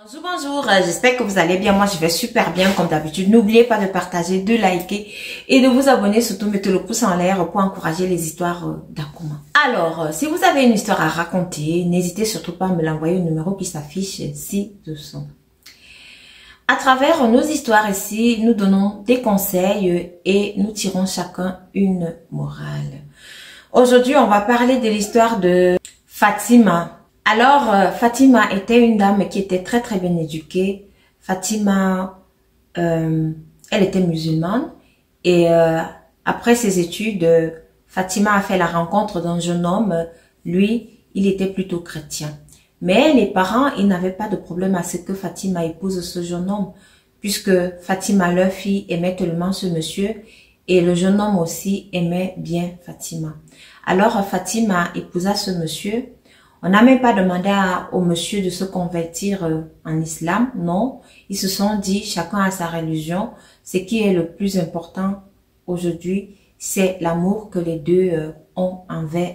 Bonjour, bonjour, j'espère que vous allez bien. Moi, je vais super bien comme d'habitude. N'oubliez pas de partager, de liker et de vous abonner. Surtout, mettez le pouce en l'air pour encourager les histoires d'Akuma. Alors, si vous avez une histoire à raconter, n'hésitez surtout pas à me l'envoyer au numéro qui s'affiche ci-dessous. À travers nos histoires ici, nous donnons des conseils et nous tirons chacun une morale. Aujourd'hui, on va parler de l'histoire de Fatima. Alors, Fatima était une dame qui était très très bien éduquée. Fatima, elle était musulmane et après ses études, Fatima a fait la rencontre d'un jeune homme. Lui, il était plutôt chrétien. Mais les parents, ils n'avaient pas de problème à ce que Fatima épouse ce jeune homme, puisque Fatima, leur fille, aimait tellement ce monsieur et le jeune homme aussi aimait bien Fatima. Alors, Fatima épousa ce monsieur. On n'a même pas demandé au monsieur de se convertir en islam, non. Ils se sont dit, chacun a sa religion. Ce qui est le plus important aujourd'hui, c'est l'amour que les deux ont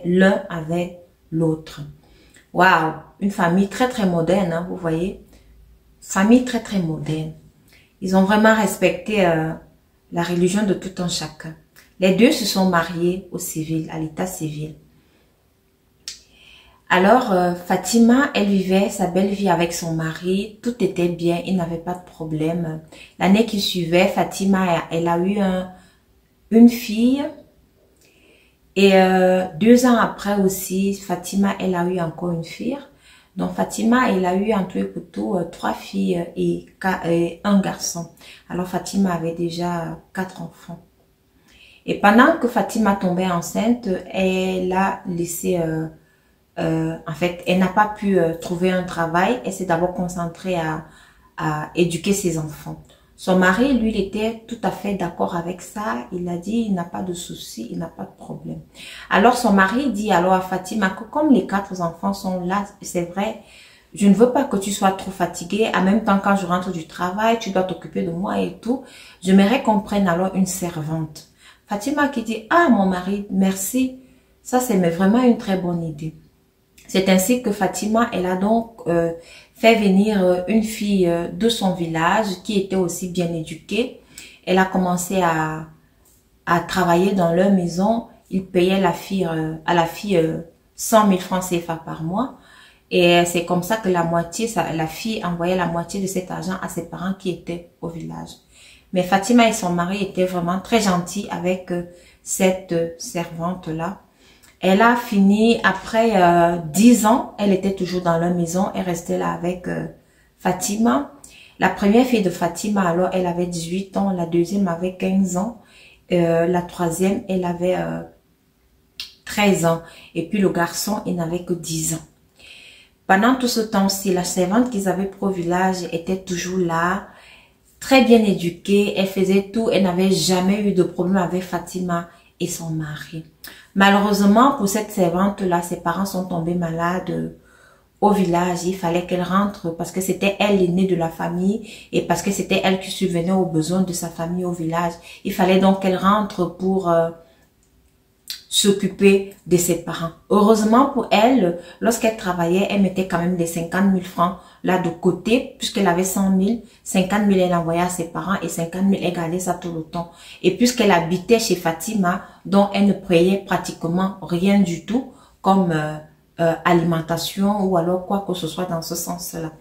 l'un avec l'autre. Waouh, une famille très très moderne, hein, vous voyez. Famille très très moderne. Ils ont vraiment respecté la religion de tout un chacun. Les deux se sont mariés au civil, à l'état civil. Alors, Fatima, elle vivait sa belle vie avec son mari. Tout était bien, il n'avait pas de problème. L'année qui suivait, Fatima, elle a eu une fille. Et 2 ans après aussi, Fatima, elle a eu encore une fille. Donc, Fatima, elle a eu en tout et pour tout 3 filles et 1 garçon. Alors, Fatima avait déjà 4 enfants. Et pendant que Fatima tombait enceinte, elle a laissé... en fait, elle n'a pas pu trouver un travail. Elle s'est d'abord concentrée à éduquer ses enfants. Son mari, lui, il était tout à fait d'accord avec ça. Il a dit, il n'a pas de souci, il n'a pas de problème. Alors, son mari dit alors à Fatima que comme les 4 enfants sont là, c'est vrai, je ne veux pas que tu sois trop fatiguée. En même temps, quand je rentre du travail, tu dois t'occuper de moi et tout. J'aimerais qu'on prenne alors une servante. Fatima qui dit, ah, mon mari, merci. Ça, c'est vraiment une très bonne idée. C'est ainsi que Fatima, elle a donc fait venir une fille de son village qui était aussi bien éduquée. Elle a commencé à travailler dans leur maison. Ils payaient à la fille 100 000 francs CFA par mois. Et c'est comme ça que la fille envoyait la moitié de cet argent à ses parents qui étaient au village. Mais Fatima et son mari étaient vraiment très gentils avec cette servante-là. Elle a fini, après 10 ans, elle était toujours dans leur maison, elle restait là avec Fatima. La première fille de Fatima, alors, elle avait 18 ans, la deuxième avait 15 ans, la troisième, elle avait 13 ans. Et puis le garçon, il n'avait que 10 ans. Pendant tout ce temps-ci, la servante qu'ils avaient pris au village était toujours là, très bien éduquée, elle faisait tout, elle n'avait jamais eu de problème avec Fatima et son mari. Malheureusement, pour cette servante-là, ses parents sont tombés malades au village. Il fallait qu'elle rentre parce que c'était elle l'aînée de la famille et parce que c'était elle qui subvenait aux besoins de sa famille au village. Il fallait donc qu'elle rentre pour s'occuper de ses parents. Heureusement pour elle, lorsqu'elle travaillait, elle mettait quand même des 50 000 francs là de côté, puisqu'elle avait 100 000, 50 000 elle envoyait à ses parents et 50 000 elle gardait ça tout le temps. Et puisqu'elle habitait chez Fatima, dont elle ne payait pratiquement rien du tout, comme alimentation ou alors quoi que ce soit dans ce sens-là.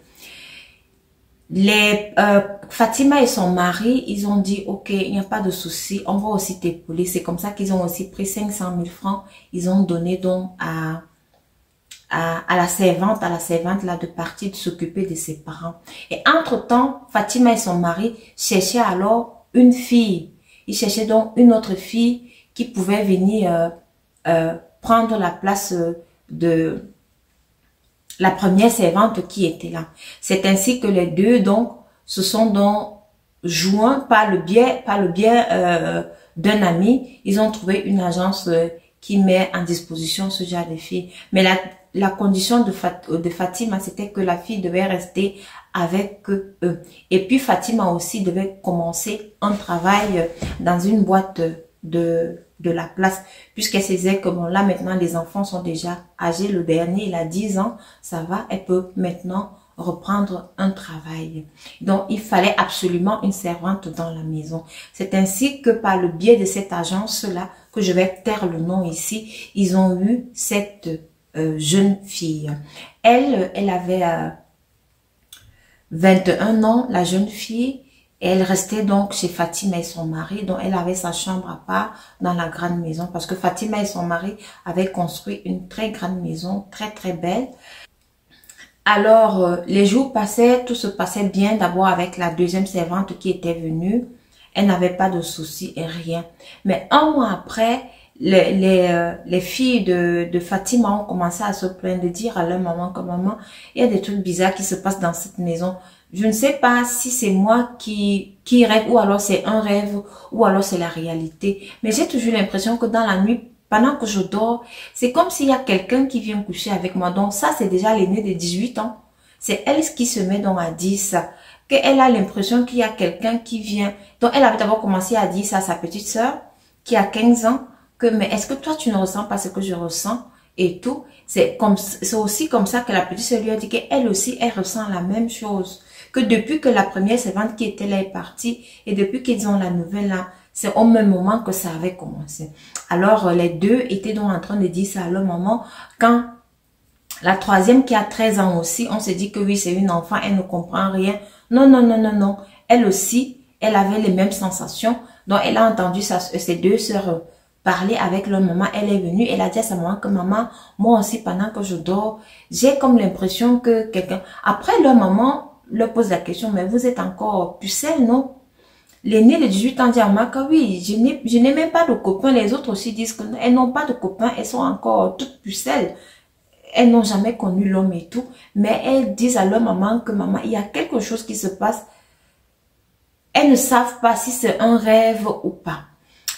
Fatima et son mari, ils ont dit, ok, il n'y a pas de souci, on va aussi t'épauler. C'est comme ça qu'ils ont aussi pris 500 000 francs. Ils ont donné donc à la servante là de partir de s'occuper de ses parents. Et entre-temps, Fatima et son mari cherchaient alors une fille. Ils cherchaient donc une autre fille qui pouvait venir prendre la place de la première servante qui était là. C'est ainsi que les deux donc se sont donc joints par le biais d'un ami. Ils ont trouvé une agence qui met en disposition ce genre de filles. Mais la condition de Fatima, c'était que la fille devait rester avec eux. Et puis Fatima aussi devait commencer un travail dans une boîte de la place, puisqu'elle se disait que bon, là maintenant les enfants sont déjà âgés, le dernier il a 10 ans, ça va, elle peut maintenant reprendre un travail. Donc, il fallait absolument une servante dans la maison. C'est ainsi que par le biais de cette agence-là, que je vais taire le nom ici, ils ont eu cette jeune fille. Elle avait 21 ans, la jeune fille. Et elle restait donc chez Fatima et son mari. Donc, elle avait sa chambre à part dans la grande maison. Parce que Fatima et son mari avaient construit une très grande maison, très très belle. Alors, les jours passaient, tout se passait bien. D'abord avec la deuxième servante qui était venue. Elle n'avait pas de soucis et rien. Mais un mois après, les filles de Fatima ont commencé à se plaindre, de dire à leur maman que maman, il y a des trucs bizarres qui se passent dans cette maison. Je ne sais pas si c'est moi qui rêve ou alors c'est un rêve ou alors c'est la réalité. Mais j'ai toujours l'impression que dans la nuit, pendant que je dors, c'est comme s'il y a quelqu'un qui vient coucher avec moi. Donc ça, c'est déjà l'aînée de 18 ans. C'est elle qui se met donc à dire ça. Qu'elle a l'impression qu'il y a quelqu'un qui vient. Donc elle avait d'abord commencé à dire ça à sa petite sœur qui a 15 ans. Que mais est-ce que toi tu ne ressens pas ce que je ressens et tout. C'est aussi comme ça que la petite sœur lui a dit qu'elle aussi, elle ressent la même chose. Que depuis que la première servante qui était là est partie et depuis qu'ils ont la nouvelle là, c'est au même moment que ça avait commencé. Alors, les deux étaient donc en train de dire ça à leur maman. Quand la troisième qui a 13 ans aussi, on se dit que oui, c'est une enfant, elle ne comprend rien. Non, non, non, non, non. Elle aussi, elle avait les mêmes sensations. Donc, elle a entendu ses deux sœurs parler avec leur maman. Elle est venue, elle a dit à sa maman que maman, moi aussi, pendant que je dors, j'ai comme l'impression que quelqu'un... Après, leur maman leur pose la question, mais vous êtes encore pucelle, non? L'aînée de 18 ans dit à maman que oui, je n'ai même pas de copains. Les autres aussi disent qu'elles n'ont pas de copains, elles sont encore toutes pucelles. Elles n'ont jamais connu l'homme et tout. Mais elles disent à leur maman que maman, il y a quelque chose qui se passe. Elles ne savent pas si c'est un rêve ou pas.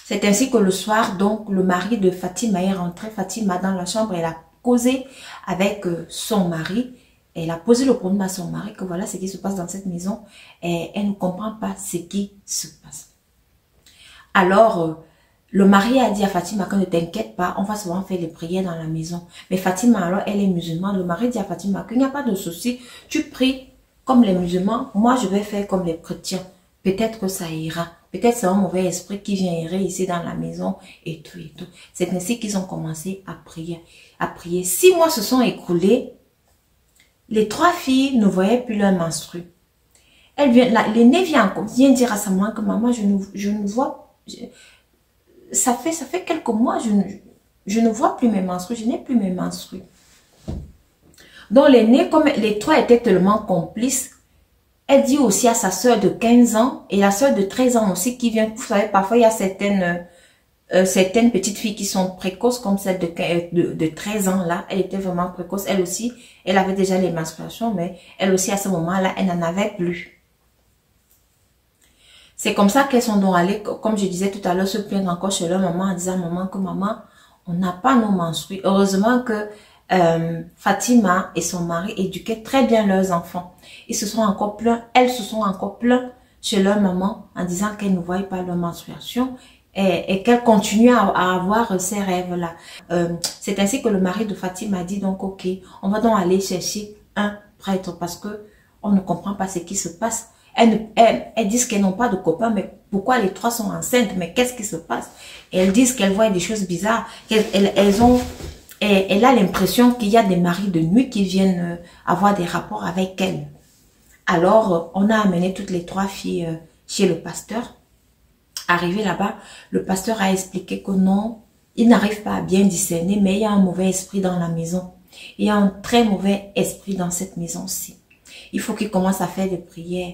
C'est ainsi que le soir, donc, le mari de Fatima est rentré. Fatima dans la chambre, elle a causé avec son mari. Elle a posé le problème à son mari que voilà ce qui se passe dans cette maison et elle ne comprend pas ce qui se passe. Alors, le mari a dit à Fatima que ne t'inquiète pas, on va souvent faire les prières dans la maison. Mais Fatima, alors, elle est musulmane. Le mari dit à Fatima qu'il n'y a pas de souci. Tu pries comme les musulmans. Moi, je vais faire comme les chrétiens. Peut-être que ça ira. Peut-être c'est un mauvais esprit qui vient errer ici dans la maison et tout et tout. C'est ainsi qu'ils ont commencé à prier. 6 mois se sont écoulés. Les 3 filles ne voyaient plus leur menstru. L'aînée vient dire à sa maman que maman, je ne vois, ça fait quelques mois, je ne vois plus mes menstrues, je n'ai plus mes menstrues. Donc l'aînée, comme les 3 étaient tellement complices, elle dit aussi à sa soeur de 15 ans et la soeur de 13 ans aussi qui vient, vous savez, parfois il y a certaines petites filles qui sont précoces comme celle de 13 ans là, elle était vraiment précoce, elle aussi, elle avait déjà les menstruations, mais elle aussi à ce moment-là, elle n'en avait plus. C'est comme ça qu'elles sont donc allées, comme je disais tout à l'heure, se plaindre encore chez leur maman en disant maman que maman, on n'a pas nos menstrues. Heureusement que Fatima et son mari éduquaient très bien leurs enfants. Ils se sont encore plaints, elles se sont encore plaintes chez leur maman en disant qu'elles ne voyaient pas leur menstruation et qu'elles continuent à avoir ces rêves-là. C'est ainsi que le mari de Fatima a dit donc ok, on va donc aller chercher un prêtre parce que on ne comprend pas ce qui se passe. Elles disent qu'elles n'ont pas de copains, mais pourquoi les 3 sont enceintes? Mais qu'est-ce qui se passe? Et elles disent qu'elles voient des choses bizarres, elle a l'impression qu'il y a des maris de nuit qui viennent avoir des rapports avec elle. Alors, on a amené toutes les 3 filles chez le pasteur. Arrivé là-bas, le pasteur a expliqué que non, il n'arrive pas à bien discerner, mais il y a un mauvais esprit dans la maison. Il y a un très mauvais esprit dans cette maison-ci. Il faut qu'il commence à faire des prières.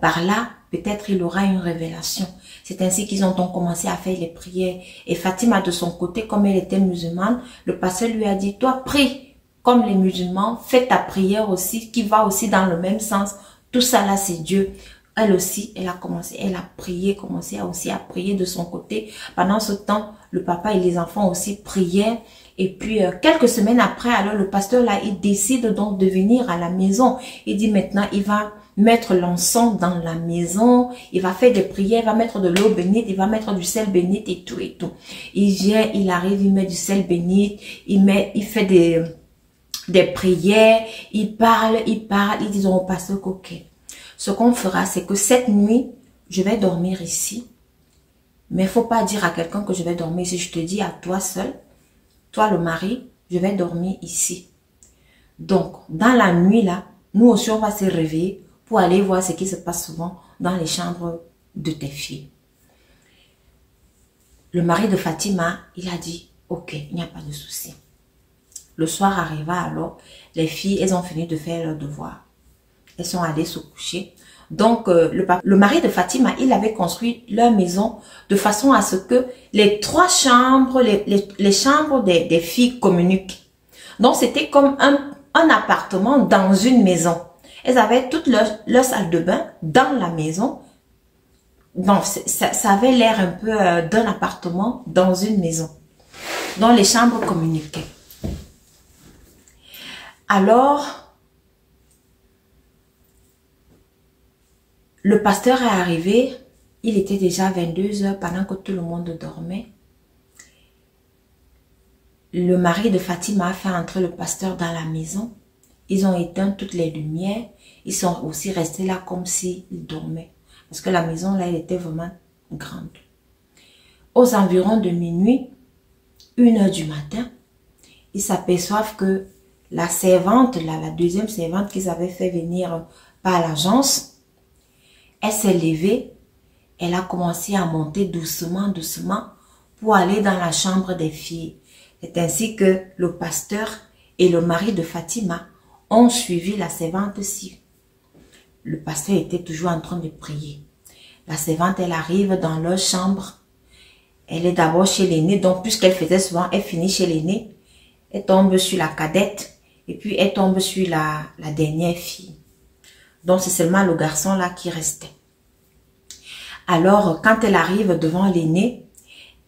Par là, peut-être il aura une révélation. C'est ainsi qu'ils ont donc commencé à faire les prières. Et Fatima, de son côté, comme elle était musulmane, le pasteur lui a dit, toi, prie comme les musulmans, fais ta prière aussi, qui va aussi dans le même sens. Tout ça là, c'est Dieu. Elle aussi, elle a commencé aussi à prier de son côté. Pendant ce temps, le papa et les enfants aussi priaient. Et puis, quelques semaines après, alors le pasteur là, il décide donc de venir à la maison. Il dit maintenant, il va mettre l'encens dans la maison, il va faire des prières, il va mettre de l'eau bénite, il va mettre du sel bénit et tout et tout. Il vient, il arrive, il met du sel bénit, il fait des prières, ils parlent, ils disent au pasteur ok. Ce qu'on fera, c'est que cette nuit, je vais dormir ici. Mais il faut pas dire à quelqu'un que je vais dormir ici. Je te dis à toi seul, toi le mari, je vais dormir ici. Donc, dans la nuit là, nous aussi on va se réveiller pour aller voir ce qui se passe souvent dans les chambres de tes filles. Le mari de Fatima, il a dit, ok, il n'y a pas de souci. Le soir arriva alors, les filles, elles ont fini de faire leur devoir. Elles sont allées se coucher. Donc, le mari de Fatima, il avait construit leur maison de façon à ce que les trois chambres, les chambres des filles communiquent. Donc, c'était comme un appartement dans une maison. Elles avaient toute leur salle de bain dans la maison. Donc, ça avait l'air un peu d'un appartement dans une maison. Donc, les chambres communiquaient. Alors, le pasteur est arrivé, il était déjà 22 heures pendant que tout le monde dormait. Le mari de Fatima a fait entrer le pasteur dans la maison. Ils ont éteint toutes les lumières. Ils sont aussi restés là comme s'ils dormaient. Parce que la maison là, elle était vraiment grande. Aux environs de minuit, 1h du matin, ils s'aperçoivent que la servante, la deuxième servante qu'ils avaient fait venir par l'agence, elle s'est levée, elle a commencé à monter doucement, doucement pour aller dans la chambre des filles. C'est ainsi que le pasteur et le mari de Fatima ont suivi la servante-ci. Le pasteur était toujours en train de prier. La servante, elle arrive dans leur chambre. Elle est d'abord chez l'aînée, donc puisqu'elle faisait souvent, elle finit chez l'aînée. Elle tombe sur la cadette. Et puis, elle tombe sur la dernière fille. Donc, c'est seulement le garçon là qui restait. Alors, quand elle arrive devant l'aîné,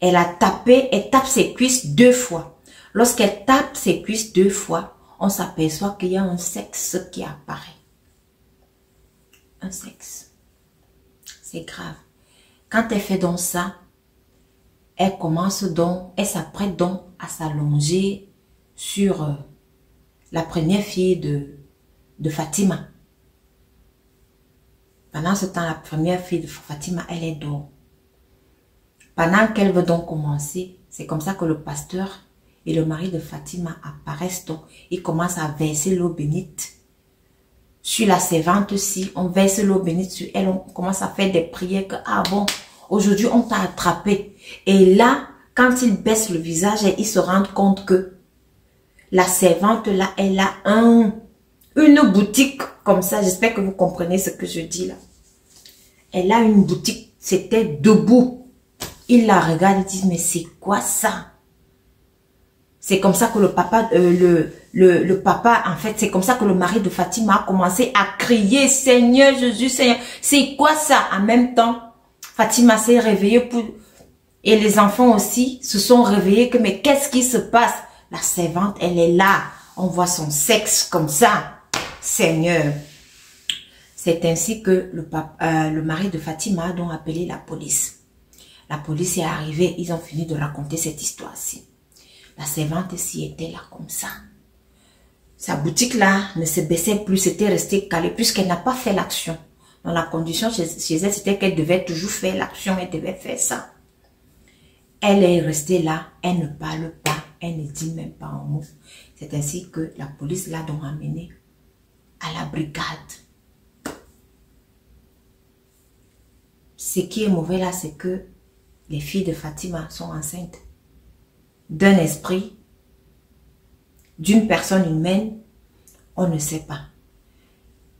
elle tape ses cuisses 2 fois. Lorsqu'elle tape ses cuisses 2 fois, on s'aperçoit qu'il y a un sexe qui apparaît. Un sexe. C'est grave. Quand elle fait donc ça, elle s'apprête donc à s'allonger sur la première fille de Fatima. Pendant ce temps, la première fille de Fatima, elle est dehors. Pendant qu'elle veut donc commencer, c'est comme ça que le pasteur et le mari de Fatima apparaissent donc. Ils commencent à verser l'eau bénite sur la servante-ci. On verse l'eau bénite sur elle. On commence à faire des prières que, ah bon, aujourd'hui on t'a attrapé. Et là, quand ils baissent le visage, ils se rendent compte que la servante là, elle a une boutique comme ça. J'espère que vous comprenez ce que je dis là. Elle a une boutique, c'était debout. Il la regarde et dit, mais c'est quoi ça? C'est comme ça que le papa, en fait, c'est comme ça que le mari de Fatima a commencé à crier, Seigneur Jésus, Seigneur, c'est quoi ça? En même temps, Fatima s'est réveillée et les enfants aussi se sont réveillés que, mais qu'est-ce qui se passe? La servante, elle est là. On voit son sexe comme ça. Seigneur. C'est ainsi que le mari de Fatima a donc appelé la police. La police est arrivée. Ils ont fini de raconter cette histoire-ci. La servante s'y était là comme ça. Sa boutique là ne se baissait plus. C'était resté calé puisqu'elle n'a pas fait l'action. Dans la condition chez elle, c'était qu'elle devait toujours faire l'action. Elle devait faire ça. Elle est restée là. Elle ne parle pas. Elle ne dit même pas un mot. C'est ainsi que la police l'a donc amenée à la brigade. Ce qui est mauvais là, c'est que les filles de Fatima sont enceintes d'un esprit, d'une personne humaine, on ne sait pas.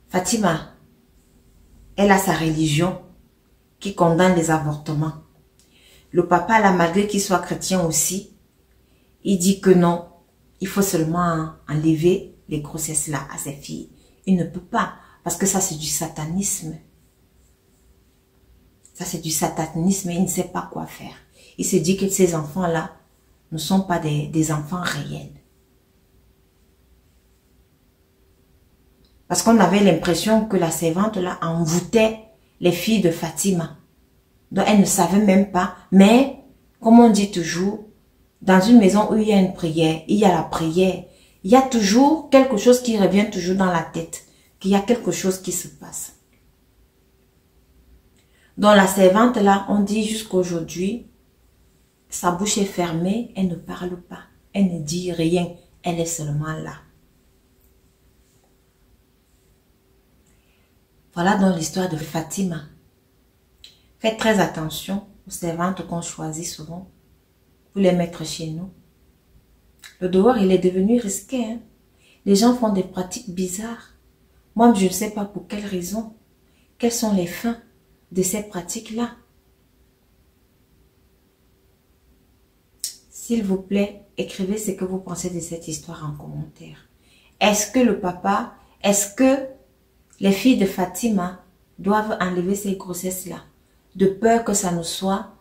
Fatima, elle a sa religion qui condamne les avortements. Le papa, là, malgré qu'il soit chrétien aussi, il dit que non, il faut seulement enlever les grossesses là à ses filles. Il ne peut pas, parce que ça c'est du satanisme. Ça c'est du satanisme et il ne sait pas quoi faire. Il se dit que ces enfants là ne sont pas des enfants réels. Parce qu'on avait l'impression que la servante là envoûtait les filles de Fatima. Donc elle ne savait même pas. Mais, comme on dit toujours, dans une maison où il y a une prière, il y a la prière. Il y a toujours quelque chose qui revient toujours dans la tête, qu'il y a quelque chose qui se passe. Dans la servante là, on dit jusqu'aujourd'hui, sa bouche est fermée, elle ne parle pas, elle ne dit rien, elle est seulement là. Voilà donc l'histoire de Fatima. Faites très attention aux servantes qu'on choisit souvent pour les mettre chez nous. Le dehors, il est devenu risqué. Hein? Les gens font des pratiques bizarres. Moi, je ne sais pas pour quelles raisons. Quelles sont les fins de ces pratiques-là? S'il vous plaît, écrivez ce que vous pensez de cette histoire en commentaire. Est-ce que le papa, est-ce que les filles de Fatima doivent enlever ces grossesses-là, de peur que ça ne soit,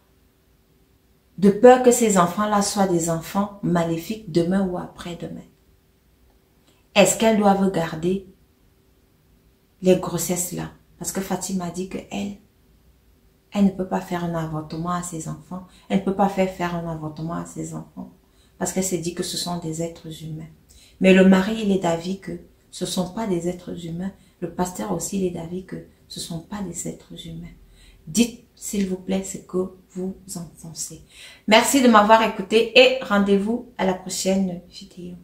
de peur que ces enfants-là soient des enfants maléfiques demain ou après-demain? Est-ce qu'elles doivent garder les grossesses-là? Parce que Fatima dit que elle ne peut pas faire un avortement à ses enfants. Elle ne peut pas faire un avortement à ses enfants. Parce qu'elle s'est dit que ce sont des êtres humains. Mais le mari, il est d'avis que ce ne sont pas des êtres humains. Le pasteur aussi, il est d'avis que ce ne sont pas des êtres humains. Dites, s'il vous plaît, ce que vous en pensez. Merci de m'avoir écouté et rendez-vous à la prochaine vidéo.